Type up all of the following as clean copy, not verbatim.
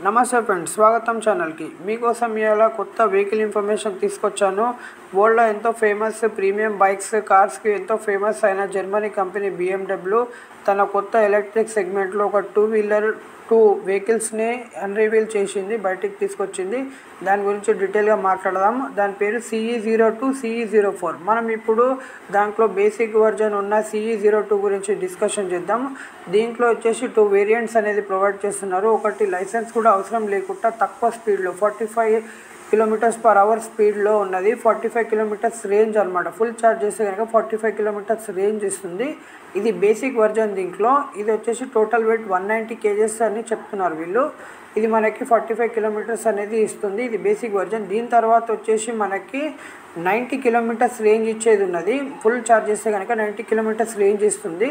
నమస్తే ఫ్రెండ్స్, స్వాగతం ఛానల్కి. మీకోసం ఇవాళ కొత్త వెహికల్ ఇన్ఫర్మేషన్ తీసుకొచ్చాను. వరల్డ్లో ఎంతో ఫేమస్ ప్రీమియం బైక్స్, కార్స్కి ఎంతో ఫేమస్ అయిన జర్మనీ కంపెనీ BMW తన కొత్త ఎలక్ట్రిక్ సెగ్మెంట్లో ఒక టూ వెహికల్స్ని అన్రివీల్ చేసింది, బయటికి తీసుకొచ్చింది. దాని గురించి డీటెయిల్గా మాట్లాడదాం. దాని పేరు CE02, CE04. మనం ఇప్పుడు దాంట్లో బేసిక్ వర్జన్ ఉన్న CE02 గురించి డిస్కషన్ చేద్దాం. దీంట్లో వచ్చేసి 2 వేరియంట్స్ అనేది ప్రొవైడ్ చేస్తున్నారు. ఒకటి లైసెన్స్ కూడా అవసరం లేకుండా తక్కువ స్పీడ్లో 45 km/h స్పీడ్లో ఉన్నది. 45 km రేంజ్ అనమాట. ఫుల్ ఛార్జ్ చేస్తే కనుక 45 km రేంజ్ ఇస్తుంది. ఇది బేసిక్ వర్జన్. దీంట్లో ఇది వచ్చేసి టోటల్ వెయిట్ 190 kgs అని చెప్తున్నారు వీళ్ళు. ఇది మనకి 45 km అనేది ఇస్తుంది. ఇది బేసిక్ వర్జన్. దీని తర్వాత వచ్చేసి మనకి 90 km రేంజ్ ఇచ్చేది ఉన్నది. ఫుల్ ఛార్జ్ చేస్తే కనుక 90 km రేంజ్ ఇస్తుంది.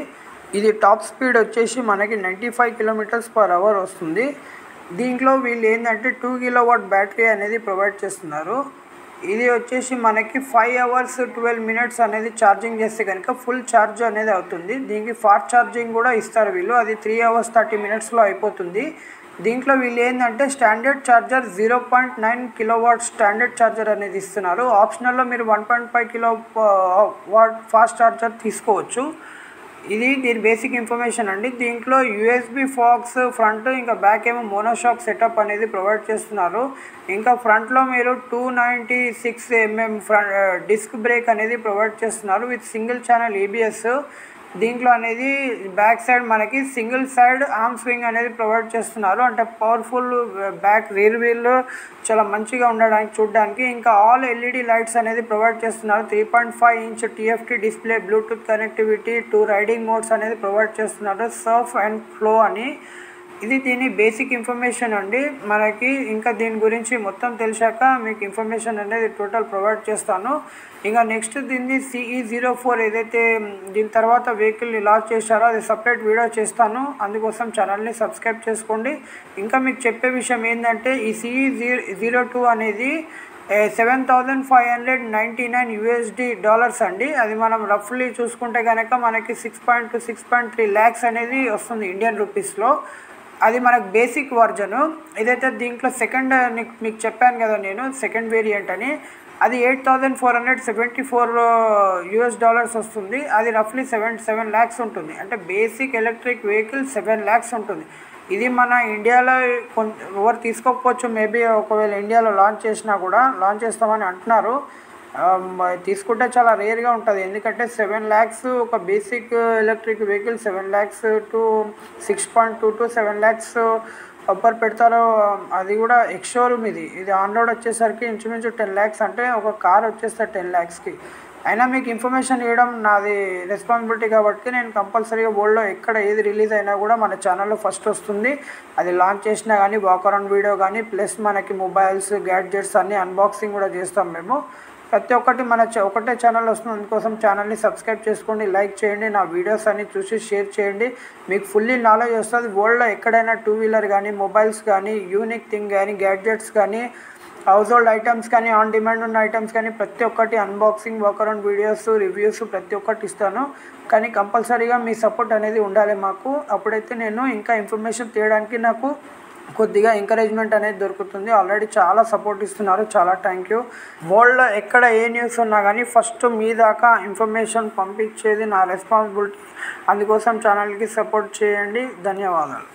ఇది టాప్ స్పీడ్ వచ్చేసి మనకి 95 km/h వస్తుంది. దీంట్లో వీళ్ళు ఏంటంటే 2 kW బ్యాటరీ అనేది ప్రొవైడ్ చేస్తున్నారు. ఇది వచ్చేసి మనకి 5 hours 12 minutes అనేది ఛార్జింగ్ చేస్తే కనుక ఫుల్ ఛార్జ్ అనేది అవుతుంది. దీనికి ఫాస్ట్ ఛార్జింగ్ కూడా ఇస్తారు వీళ్ళు. అది 3 hours 30 minutesలో అయిపోతుంది. దీంట్లో వీళ్ళు ఏంటంటే standard charger 0.9 kW standard charger అనేది ఇస్తున్నారు. ఆప్షనల్లో మీరు 1.5 kW ఫాస్ట్ ఛార్జర్ తీసుకోవచ్చు. ఇది దీని బేసిక్ ఇన్ఫర్మేషన్ అండి. దీంట్లో USB ఫాక్స్ ఫ్రంట్ ఇంకా బ్యాక్ ఏమో మోనోషాక్ సెటప్ అనేది ప్రొవైడ్ చేస్తున్నారు. ఇంకా ఫ్రంట్లో మీరు 296 mm డిస్క్ బ్రేక్ అనేది ప్రొవైడ్ చేస్తున్నారు విత్ సింగిల్ ఛానల్ ABS. దీంట్లో అనేది బ్యాక్ సైడ్ మనకి సింగిల్ సైడ్ ఆర్మ్ స్వింగ్ అనేది ప్రొవైడ్ చేస్తున్నారు. అంటే పవర్ఫుల్ బ్యాక్ రీర్ వీల్ చాలా మంచిగా ఉండడానికి చూడడానికి. ఇంకా ఆల్ LED లైట్స్ అనేది ప్రొవైడ్ చేస్తున్నారు. 3.5 inch TFT display, Bluetooth connectivity, 2 riding modes అనేది ప్రొవైడ్ చేస్తున్నారు. సర్ఫ్ అండ్ ఫ్లో అని. ఇది దీని బేసిక్ ఇన్ఫర్మేషన్ అండి మనకి. ఇంకా దీని గురించి మొత్తం తెలిసాక మీకు ఇన్ఫర్మేషన్ అనేది టోటల్ ప్రొవైడ్ చేస్తాను. ఇంకా నెక్స్ట్ దీన్ని CE04 ఏదైతే దీని తర్వాత వెహికల్ని లాంచ్ చేశారో అది సపరేట్ వీడియో చేస్తాను. అందుకోసం ఛానల్ని సబ్స్క్రైబ్ చేసుకోండి. ఇంకా మీకు చెప్పే విషయం ఏంటంటే ఈ CE02 అనేది $7,599 అండి. అది మనం రఫ్లీ చూసుకుంటే కనుక మనకి 6.3 lakhs అనేది వస్తుంది ఇండియన్ రూపీస్లో. అది మనకు బేసిక్ వర్జను. ఇదైతే దీంట్లో సెకండ్ మీకు చెప్పాను కదా నేను, సెకండ్ వేరియంట్ అని. అది $8,474 వస్తుంది. అది రఫ్లీ 7 lakhs ఉంటుంది. అంటే బేసిక్ ఎలక్ట్రిక్ వెహికల్ 7 lakhs ఉంటుంది. ఇది మన ఇండియాలో ఎవరు తీసుకోకపోవచ్చు. మేబీ ఒకవేళ ఇండియాలో లాంచ్ చేసినా కూడా లాంచ్ చేస్తామని అంటున్నారు. తీసుకుంటే చాలా రేర్గా ఉంటుంది. ఎందుకంటే 7 lakhs ఒక basic electric vehicle 7 lakhs to 6.2 to 7 lakhs పెడతారు. అది కూడా ఎక్స్ షోరూమ్. ఇది ఆన్ రోడ్ వచ్చేసరికి ఇంచుమించు 10 lakhs. అంటే ఒక కార్ వచ్చేస్తారు 10 lakhsకి. అయినా మీకు ఇన్ఫర్మేషన్ ఇవ్వడం నాది రెస్పాన్సిబిలిటీ కాబట్టి నేను కంపల్సరీగా వరల్డ్లో ఎక్కడ ఏది రిలీజ్ అయినా కూడా మన ఛానల్లో ఫస్ట్ వస్తుంది. అది లాంచ్ చేసినా కానీ వాక్ అరౌండ్ వీడియో కానీ ప్లస్ మనకి మొబైల్స్ గ్యాడ్జెట్స్ అన్నీ అన్బాక్సింగ్ కూడా చేస్తాం మేము. ప్రతి ఒక్కటి మన ఒకటే ఛానల్ వస్తుంది. అందుకోసం ఛానల్ని సబ్స్క్రైబ్ చేసుకోండి, లైక్ చేయండి, నా వీడియోస్ అన్ని చూసి షేర్ చేయండి. మీకు ఫుల్లీ నాలెడ్జ్ వస్తుంది. వరల్డ్లో ఎక్కడైనా 2 wheeler కానీ, మొబైల్స్ కానీ, యూనిక్ థింగ్ కానీ, గ్యాడ్జెట్స్ కానీ, హౌస్ హోల్డ్ ఐటమ్స్ కానీ, ఆన్ డిమాండ్ ఉన్న ఐటమ్స్ కానీ ప్రతి ఒక్కటి unboxing, walk around videos, reviews ప్రతి ఒక్కటి ఇస్తాను. కానీ కంపల్సరీగా మీ సపోర్ట్ అనేది ఉండాలి మాకు. అప్పుడైతే నేను ఇంకా ఇన్ఫర్మేషన్ తీయడానికి నాకు కొద్దిగా ఎంకరేజ్మెంట్ అనేది దొరుకుతుంది. ఆల్రెడీ చాలా సపోర్ట్ ఇస్తున్నారు. చాలా థ్యాంక్ యూ. వరల్డ్లో ఎక్కడ ఏ న్యూస్ ఉన్నా కానీ ఫస్ట్ మీ దాకా ఇన్ఫర్మేషన్ పంపించేది నా రెస్పాన్సిబిలిటీ. అందుకోసం ఛానల్కి సపోర్ట్ చేయండి. ధన్యవాదాలు.